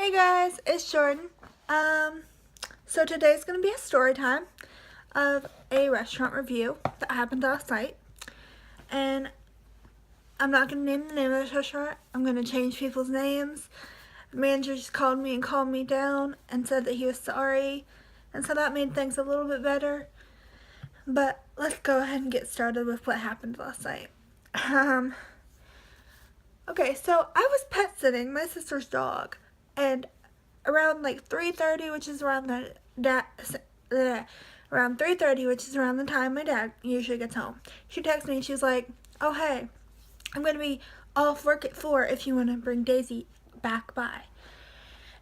Hey guys, it's Jordan. So today's gonna be a story time of a restaurant review that happened last night. And I'm not gonna name the name of the restaurant. I'm gonna change people's names. The manager just called me and calmed me down and said that he was sorry. And so that made things a little bit better. But let's go ahead and get started with what happened last night. Okay, so I was pet sitting my sister's dog, and around like 3:30, which is around around 3:30, which is around the time my dad usually gets home, she texts me and she's like, "Oh hey, I'm gonna be off work at 4 if you want to bring Daisy back by."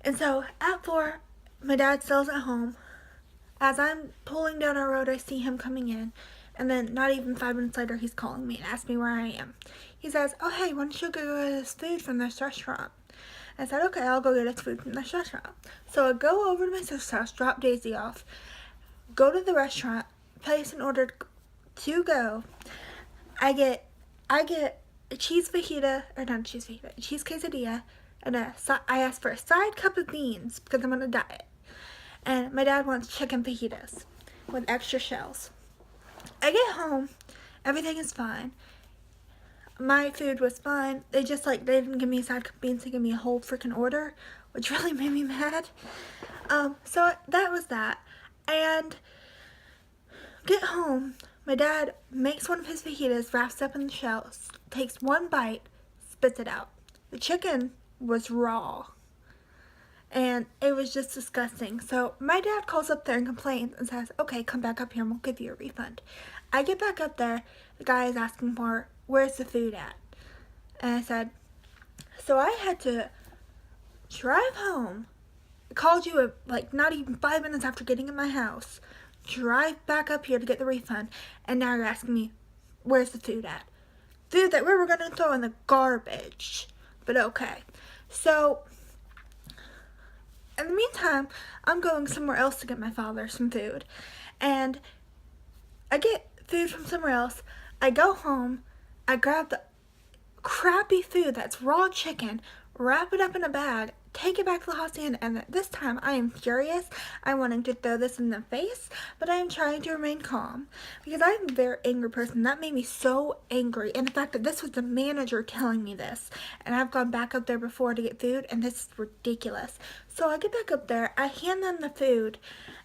And so at 4, my dad still's at home. As I'm pulling down our road, I see him coming in. And then not even 5 minutes later, he's calling me and asking me where I am. He says, "Oh, hey, why don't you go get us food from this restaurant?" I said, "Okay, I'll go get us food from this restaurant." So I go over to my sister's house, drop Daisy off, go to the restaurant, place an order to go. I get a cheese fajita, or not a cheese fajita, a cheese quesadilla, and I asked for a side cup of beans because I'm on a diet. And my dad wants chicken fajitas with extra shells. I get home, everything is fine. My food was fine. They didn't give me a side cup of beans, they gave me a whole freaking order, which really made me mad. So that was that. And get home, my dad makes one of his fajitas, wraps up in the shells, takes one bite, spits it out. The chicken was raw. And it was just disgusting. So my dad calls up there and complains and says, "Okay, come back up here and we'll give you a refund." I get back up there. The guy is asking for, "Where's the food at?" And I said, so I had to drive home. I called you like not even 5 minutes after getting in my house. Drive back up here to get the refund. And now you're asking me, where's the food at? Food that we were going to throw in the garbage. But okay. So in the meantime, I'm going somewhere else to get my father some food. And I get food from somewhere else. I go home. I grab the crappy food that's raw chicken, wrap it up in a bag, take it back to the hacienda, and this time I am furious. I'm wanting to throw this in the face, but I am trying to remain calm because I'm a very angry person. That made me so angry, and the fact that this was the manager telling me this, and I've gone back up there before to get food, and this is ridiculous. So I get back up there, I hand them the food,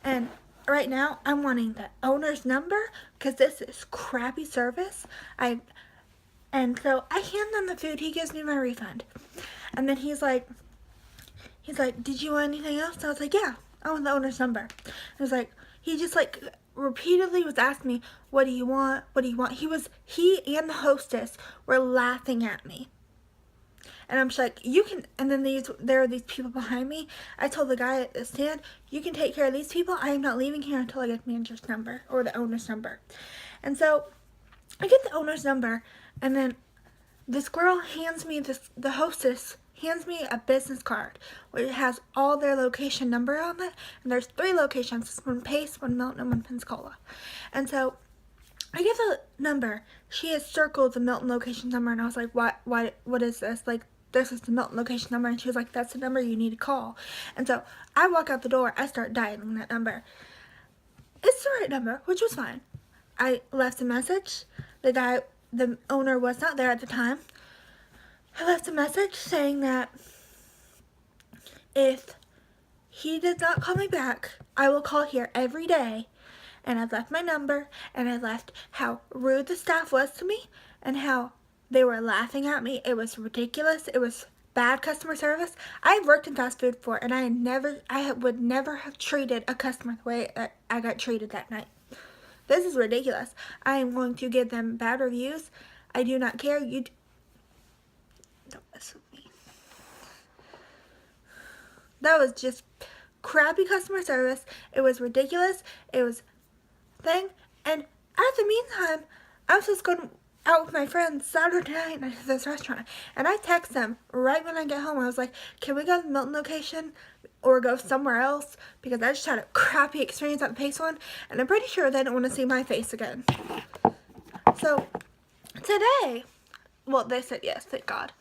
and right now I'm wanting the owner's number because this is crappy service. And so I hand them the food. He gives me my refund, and then he's like, "Did you want anything else?" And I was like, "Yeah, I want the owner's number." And it was like, he just like repeatedly was asking me, "What do you want? What do you want?" He and the hostess were laughing at me. And I'm just like, "You can," and then there are these people behind me. I told the guy at the stand, "You can take care of these people. I am not leaving here until I get the manager's number or the owner's number." And so I get the owner's number, and then this girl hands me the hostess hands me a business card where it has all their location number on it, and there's 3 locations, one Pace, one Milton, and one Pensacola. And so I get the number. She has circled the Milton location number, and I was like, what is this? Like, this is the Milton location number. And she was like, "That's the number you need to call." And so I walk out the door, I start dialing that number. It's the right number, which was fine. I left a message. The owner was not there at the time. I left a message saying that if he did not call me back, I will call here every day. And I left my number, and I left how rude the staff was to me and how they were laughing at me. It was ridiculous. It was bad customer service. I've worked in fast food before, and I would never have treated a customer the way that I got treated that night. This is ridiculous. I am going to give them bad reviews. I do not care. Don't mess with me. That was just crappy customer service. It was ridiculous. It was thing. And at the meantime, I was just going out with my friends Saturday night to this restaurant. And I text them right when I get home. I was like, "Can we go to the Milton location or go somewhere else?" Because I just had a crappy experience at the Pace one. And I'm pretty sure they don't want to see my face again. So today, well, they said yes, thank God.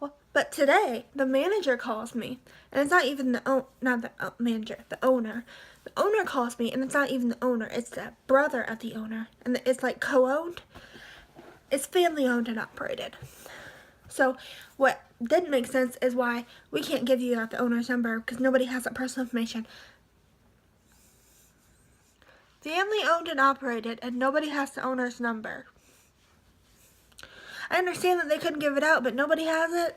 Well, but today the manager calls me, and it's not even not the manager, the owner. The owner calls me, and it's not even the owner. It's the brother of the owner, and it's like co-owned. It's family owned and operated. So what didn't make sense is why we can't give you the owner's number because nobody has that personal information. Family owned and operated, and nobody has the owner's number. I understand that they couldn't give it out, but nobody has it.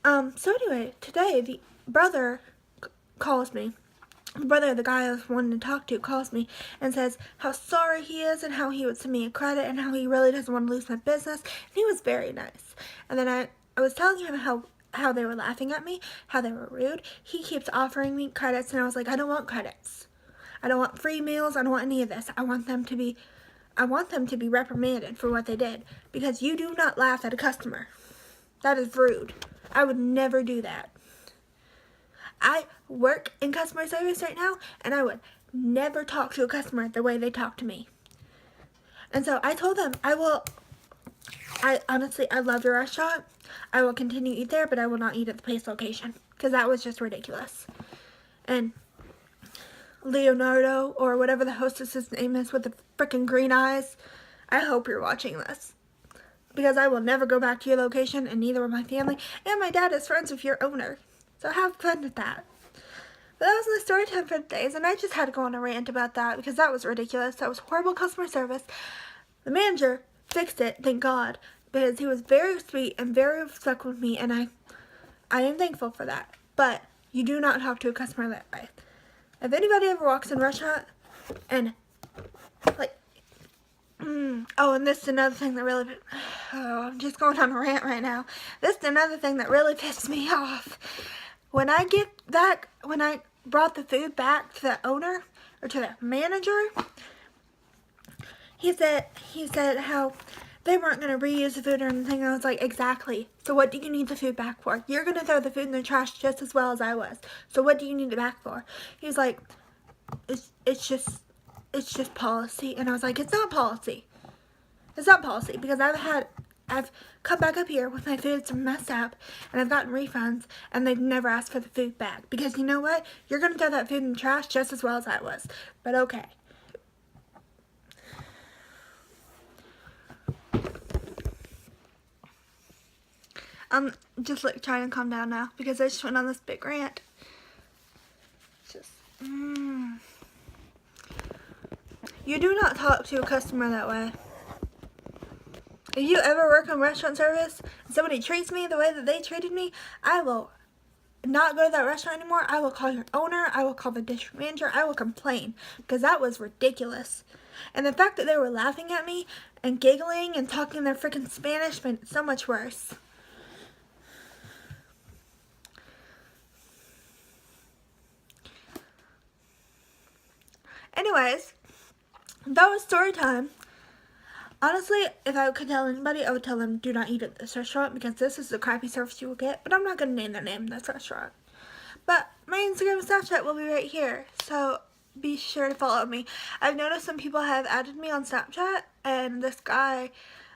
So anyway, today the brother calls me. The brother of the guy I was wanting to talk to calls me and says how sorry he is and how he would send me a credit and how he really doesn't want to lose my business. And he was very nice. And then I was telling him how they were laughing at me, how they were rude. He keeps offering me credits, and I was like, I don't want credits. I don't want free meals. I don't want any of this. I want them to be reprimanded for what they did, because you do not laugh at a customer. That is rude. I would never do that. I work in customer service right now, and I would never talk to a customer the way they talk to me. And so I told them, honestly, I love your restaurant. I will continue to eat there, but I will not eat at the Pace location, because that was just ridiculous. And Leonardo, or whatever the hostess's name is with the freaking green eyes, I hope you're watching this, because I will never go back to your location, and neither will my family, and my dad is friends with your owner. So have fun with that. But that was my story time for days, and I just had to go on a rant about that because that was ridiculous. That was horrible customer service. The manager fixed it, thank God, because he was very sweet and very respectful with me, and I am thankful for that. But you do not talk to a customer that way. If anybody ever walks in a restaurant and like, and this is another thing that really, I'm just going on a rant right now. This is another thing that really pissed me off. When I brought the food back to the owner, or to the manager, he said how they weren't going to reuse the food or anything. I was like, exactly. So what do you need the food back for? You're going to throw the food in the trash just as well as I was. So what do you need it back for? He was like, it's just policy. And I was like, it's not policy. It's not policy, because I've come back up here with my food's messed up, and I've gotten refunds, and they've never asked for the food back. Because you know what? You're going to throw that food in the trash just as well as I was. But okay. I'm just like trying to calm down now, because I just went on this big rant. You do not talk to a customer that way. If you ever work in restaurant service and somebody treats me the way that they treated me, I will not go to that restaurant anymore. I will call your owner. I will call the district manager. I will complain, because that was ridiculous. And the fact that they were laughing at me and giggling and talking their freaking Spanish made it so much worse. Anyways, that was story time. Honestly, if I could tell anybody, I would tell them, do not eat at this restaurant, because this is the crappy service you will get. But I'm not going to name their name, this restaurant. But my Instagram and Snapchat will be right here, so be sure to follow me. I've noticed some people have added me on Snapchat, and this guy,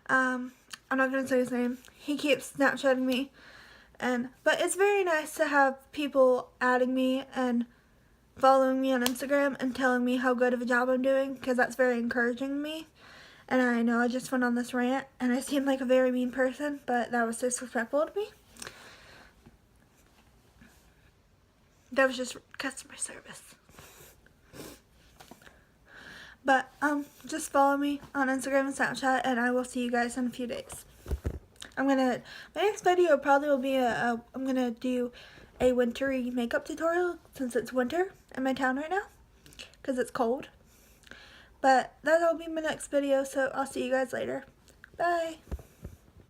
I'm not going to say his name, he keeps Snapchatting me. But it's very nice to have people adding me and following me on Instagram and telling me how good of a job I'm doing, because that's very encouraging to me. And I know I just went on this rant, and I seem like a very mean person, but that was disrespectful to me. That was just customer service. But, just follow me on Instagram and Snapchat, and I will see you guys in a few days. My next video probably will be I'm gonna do a wintry makeup tutorial, since it's winter in my town right now, because it's cold. But that'll be my next video, so I'll see you guys later. Bye!